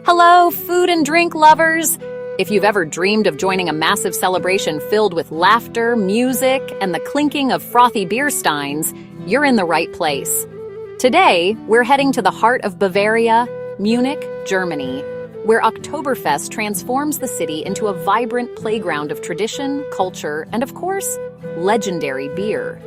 Hello, food and drink lovers! If you've ever dreamed of joining a massive celebration filled with laughter, music, and the clinking of frothy beer steins, you're in the right place. Today, we're heading to the heart of Bavaria, Munich, Germany, where Oktoberfest transforms the city into a vibrant playground of tradition, culture, and of course, legendary beer.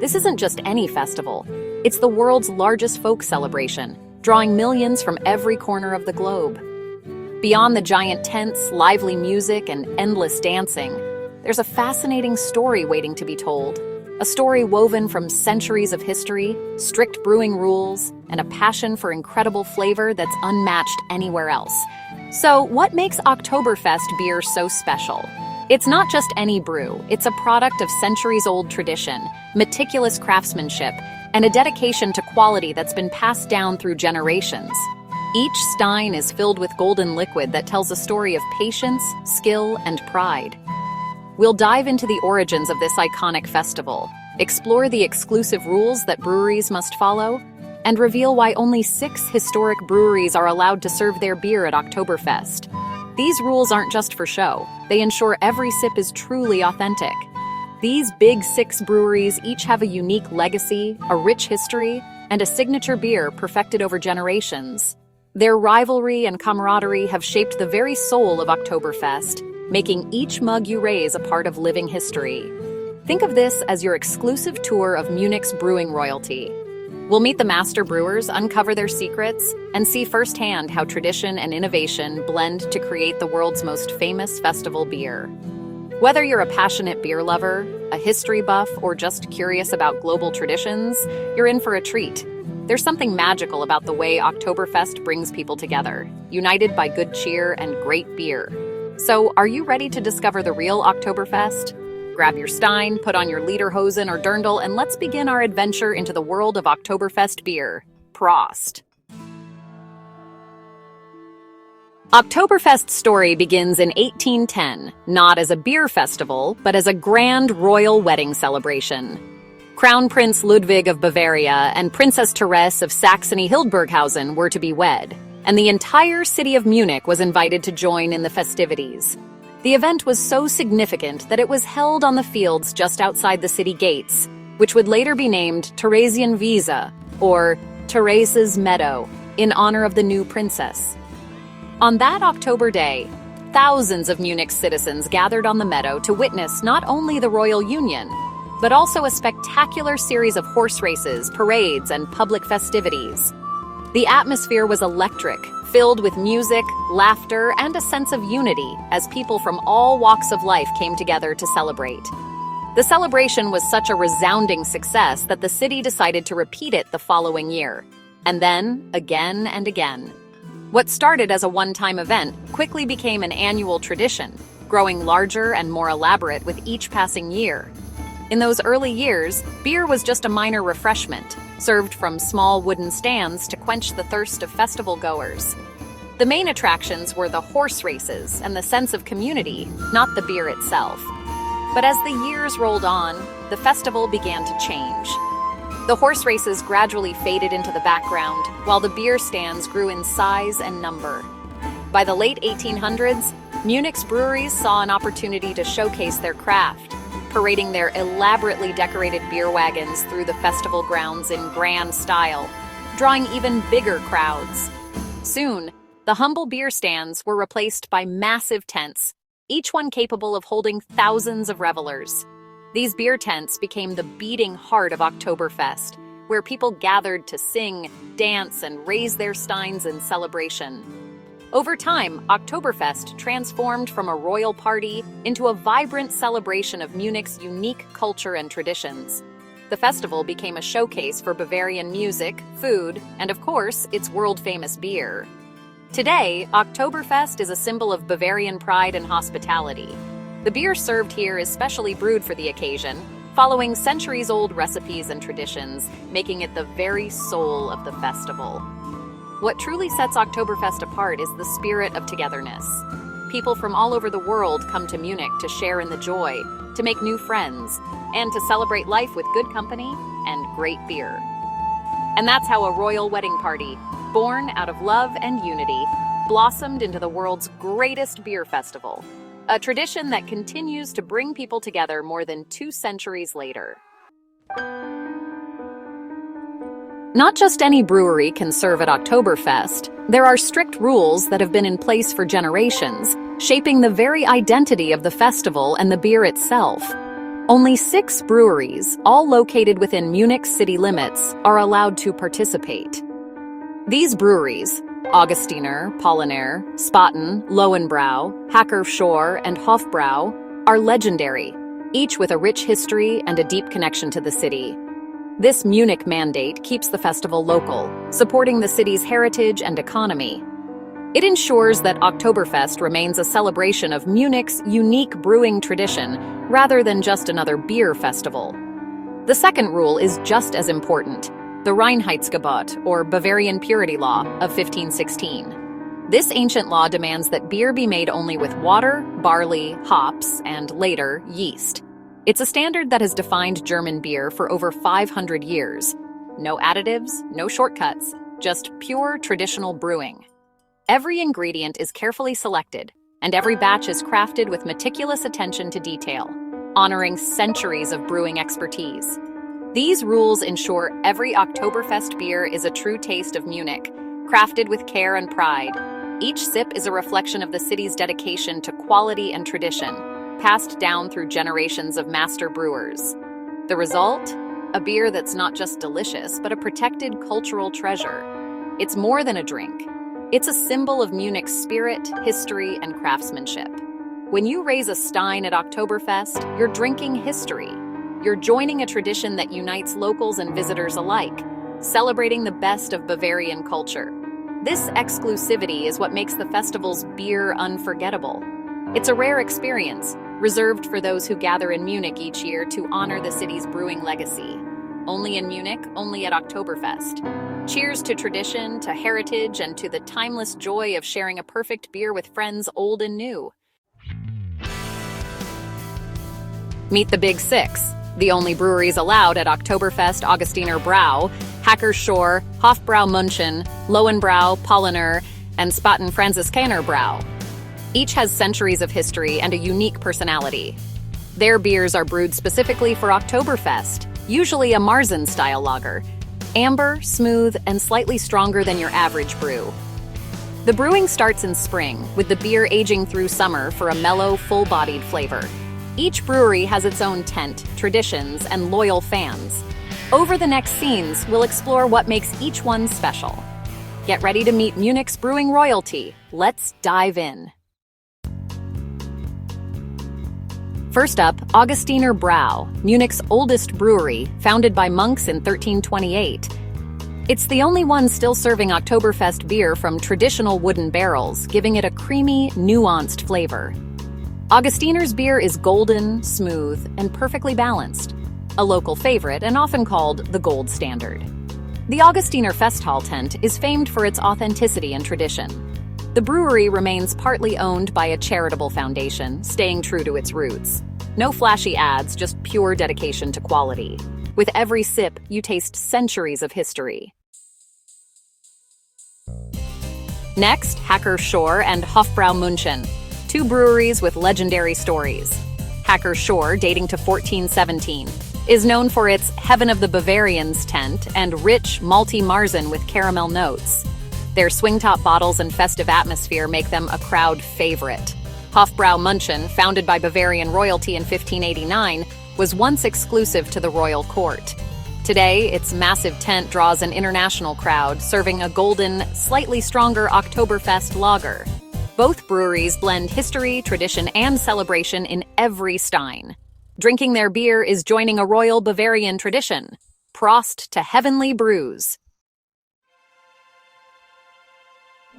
This isn't just any festival. It's the world's largest folk celebration, drawing millions from every corner of the globe. Beyond the giant tents, lively music, and endless dancing, there's a fascinating story waiting to be told. A story woven from centuries of history, strict brewing rules, and a passion for incredible flavor that's unmatched anywhere else. So, what makes Oktoberfest beer so special? It's not just any brew, it's a product of centuries-old tradition, meticulous craftsmanship, and a dedication to quality that's been passed down through generations. Each stein is filled with golden liquid that tells a story of patience, skill, and pride. We'll dive into the origins of this iconic festival, explore the exclusive rules that breweries must follow, and reveal why only 6 historic breweries are allowed to serve their beer at Oktoberfest. These rules aren't just for show, they ensure every sip is truly authentic. These big 6 breweries each have a unique legacy, a rich history, and a signature beer perfected over generations. Their rivalry and camaraderie have shaped the very soul of Oktoberfest, making each mug you raise a part of living history. Think of this as your exclusive tour of Munich's brewing royalty. We'll meet the master brewers, uncover their secrets, and see firsthand how tradition and innovation blend to create the world's most famous festival beer. Whether you're a passionate beer lover, a history buff, or just curious about global traditions, you're in for a treat. There's something magical about the way Oktoberfest brings people together, united by good cheer and great beer. So, are you ready to discover the real Oktoberfest? Grab your stein, put on your lederhosen or dirndl, and let's begin our adventure into the world of Oktoberfest beer. Prost! Oktoberfest's story begins in 1810, not as a beer festival, but as a grand royal wedding celebration. Crown Prince Ludwig of Bavaria and Princess Therese of Saxony-Hildburghausen were to be wed, and the entire city of Munich was invited to join in the festivities. The event was so significant that it was held on the fields just outside the city gates, which would later be named Theresienwiese, or Therese's Meadow, in honor of the new princess. On that October day, thousands of Munich's citizens gathered on the meadow to witness not only the royal union, but also a spectacular series of horse races, parades, and public festivities. The atmosphere was electric, filled with music, laughter, and a sense of unity as people from all walks of life came together to celebrate. The celebration was such a resounding success that the city decided to repeat it the following year, and then again and again. What started as a one-time event quickly became an annual tradition, growing larger and more elaborate with each passing year. In those early years, beer was just a minor refreshment, served from small wooden stands to quench the thirst of festival goers. The main attractions were the horse races and the sense of community, not the beer itself. But as the years rolled on, the festival began to change. The horse races gradually faded into the background, while the beer stands grew in size and number. By the late 1800s, Munich's breweries saw an opportunity to showcase their craft, parading their elaborately decorated beer wagons through the festival grounds in grand style, drawing even bigger crowds. Soon, the humble beer stands were replaced by massive tents, each one capable of holding thousands of revelers. These beer tents became the beating heart of Oktoberfest, where people gathered to sing, dance, and raise their steins in celebration. Over time, Oktoberfest transformed from a royal party into a vibrant celebration of Munich's unique culture and traditions. The festival became a showcase for Bavarian music, food, and of course, its world-famous beer. Today, Oktoberfest is a symbol of Bavarian pride and hospitality. The beer served here is specially brewed for the occasion, following centuries-old recipes and traditions, making it the very soul of the festival. What truly sets Oktoberfest apart is the spirit of togetherness. People from all over the world come to Munich to share in the joy, to make new friends, and to celebrate life with good company and great beer. And that's how a royal wedding party, born out of love and unity, blossomed into the world's greatest beer festival, a tradition that continues to bring people together more than 2 centuries later. Not just any brewery can serve at Oktoberfest. There are strict rules that have been in place for generations, shaping the very identity of the festival and the beer itself. Only 6 breweries, all located within Munich's city limits, are allowed to participate. These breweries, Augustiner, Paulaner, Spaten, Lowenbrau, Hacker Schorr, and Hofbrau, are legendary, each with a rich history and a deep connection to the city. This Munich mandate keeps the festival local, supporting the city's heritage and economy. It ensures that Oktoberfest remains a celebration of Munich's unique brewing tradition rather than just another beer festival. The second rule is just as important, the Reinheitsgebot, or Bavarian Purity Law, of 1516. This ancient law demands that beer be made only with water, barley, hops, and later, yeast. It's a standard that has defined German beer for over 500 years. No additives, no shortcuts, just pure traditional brewing. Every ingredient is carefully selected, and every batch is crafted with meticulous attention to detail, honoring centuries of brewing expertise. These rules ensure every Oktoberfest beer is a true taste of Munich, crafted with care and pride. Each sip is a reflection of the city's dedication to quality and tradition, passed down through generations of master brewers. The result? A beer that's not just delicious, but a protected cultural treasure. It's more than a drink. It's a symbol of Munich's spirit, history, and craftsmanship. When you raise a stein at Oktoberfest, you're drinking history. You're joining a tradition that unites locals and visitors alike, celebrating the best of Bavarian culture. This exclusivity is what makes the festival's beer unforgettable. It's a rare experience, reserved for those who gather in Munich each year to honor the city's brewing legacy. Only in Munich, only at Oktoberfest. Cheers to tradition, to heritage, and to the timeless joy of sharing a perfect beer with friends old and new. Meet the Big Six, the only breweries allowed at Oktoberfest Augustiner Brau, Hacker Schorr, Hofbrau München, Lowenbrau, Paulaner, and Spaten Franziskaner Brau. Each has centuries of history and a unique personality. Their beers are brewed specifically for Oktoberfest, usually a Marzen-style lager, amber, smooth, and slightly stronger than your average brew. The brewing starts in spring, with the beer aging through summer for a mellow, full-bodied flavor. Each brewery has its own tent, traditions, and loyal fans. Over the next scenes, we'll explore what makes each one special. Get ready to meet Munich's brewing royalty. Let's dive in. First up, Augustiner Brau, Munich's oldest brewery, founded by monks in 1328. It's the only one still serving Oktoberfest beer from traditional wooden barrels, giving it a creamy, nuanced flavor. Augustiner's beer is golden, smooth, and perfectly balanced, a local favorite and often called the gold standard. The Augustiner Festhall tent is famed for its authenticity and tradition. The brewery remains partly owned by a charitable foundation, staying true to its roots. No flashy ads, just pure dedication to quality. With every sip, you taste centuries of history. Next, Hacker Schorr and Hofbrau München, 2 breweries with legendary stories. Hacker Schorr, dating to 1417, is known for its Heaven of the Bavarians tent and rich, malty Marzen with caramel notes. Their swing-top bottles and festive atmosphere make them a crowd favorite. Hofbrau München, founded by Bavarian royalty in 1589, was once exclusive to the royal court. Today, its massive tent draws an international crowd, serving a golden, slightly stronger Oktoberfest lager. Both breweries blend history, tradition, and celebration in every stein. Drinking their beer is joining a royal Bavarian tradition. Prost to heavenly brews.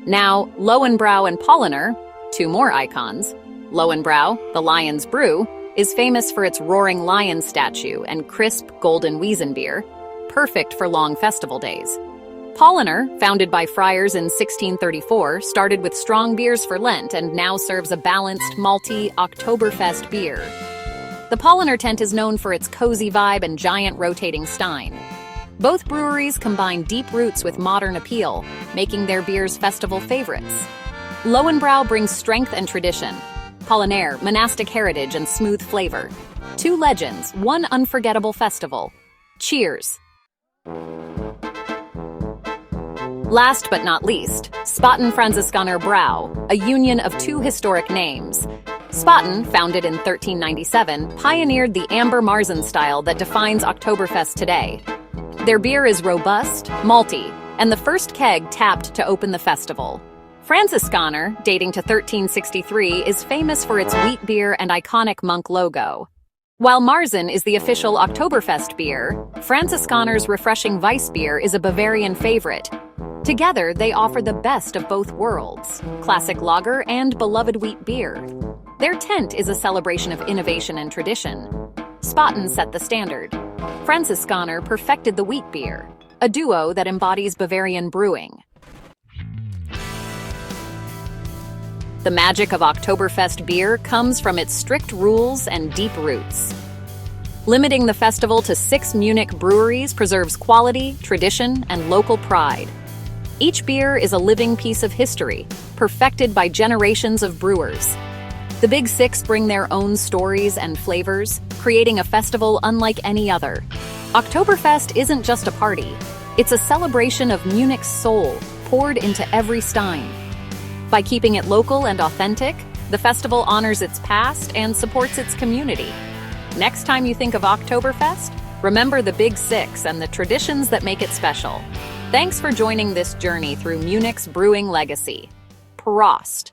Now, Lowenbrau and Paulaner, 2 more icons. Lowenbrau, the Lion's Brew, is famous for its roaring lion statue and crisp golden Wiesenbier, perfect for long festival days. Paulaner, founded by Friars in 1634, started with strong beers for Lent and now serves a balanced, malty Oktoberfest beer. The Paulaner tent is known for its cozy vibe and giant rotating stein. Both breweries combine deep roots with modern appeal, making their beers festival favorites. Lowenbrau brings strength and tradition. Paulaner, monastic heritage and smooth flavor. Two legends, one unforgettable festival. Cheers! Last but not least, Spaten Franziskaner Brau, a union of two historic names. Spaten, founded in 1397, pioneered the amber Marzen style that defines Oktoberfest today. Their beer is robust, malty, and the first keg tapped to open the festival. Franziskaner, dating to 1363, is famous for its wheat beer and iconic monk logo. While Marzen is the official Oktoberfest beer, Franziskaner's refreshing Weiss beer is a Bavarian favorite. Together, they offer the best of both worlds, classic lager and beloved wheat beer. Their tent is a celebration of innovation and tradition. Spaten set the standard. Franziskaner perfected the wheat beer, a duo that embodies Bavarian brewing. The magic of Oktoberfest beer comes from its strict rules and deep roots. Limiting the festival to 6 Munich breweries preserves quality, tradition, and local pride. Each beer is a living piece of history, perfected by generations of brewers. The Big Six bring their own stories and flavors, creating a festival unlike any other. Oktoberfest isn't just a party. It's a celebration of Munich's soul, poured into every stein. By keeping it local and authentic, the festival honors its past and supports its community. Next time you think of Oktoberfest, remember the Big Six and the traditions that make it special. Thanks for joining this journey through Munich's brewing legacy. Prost!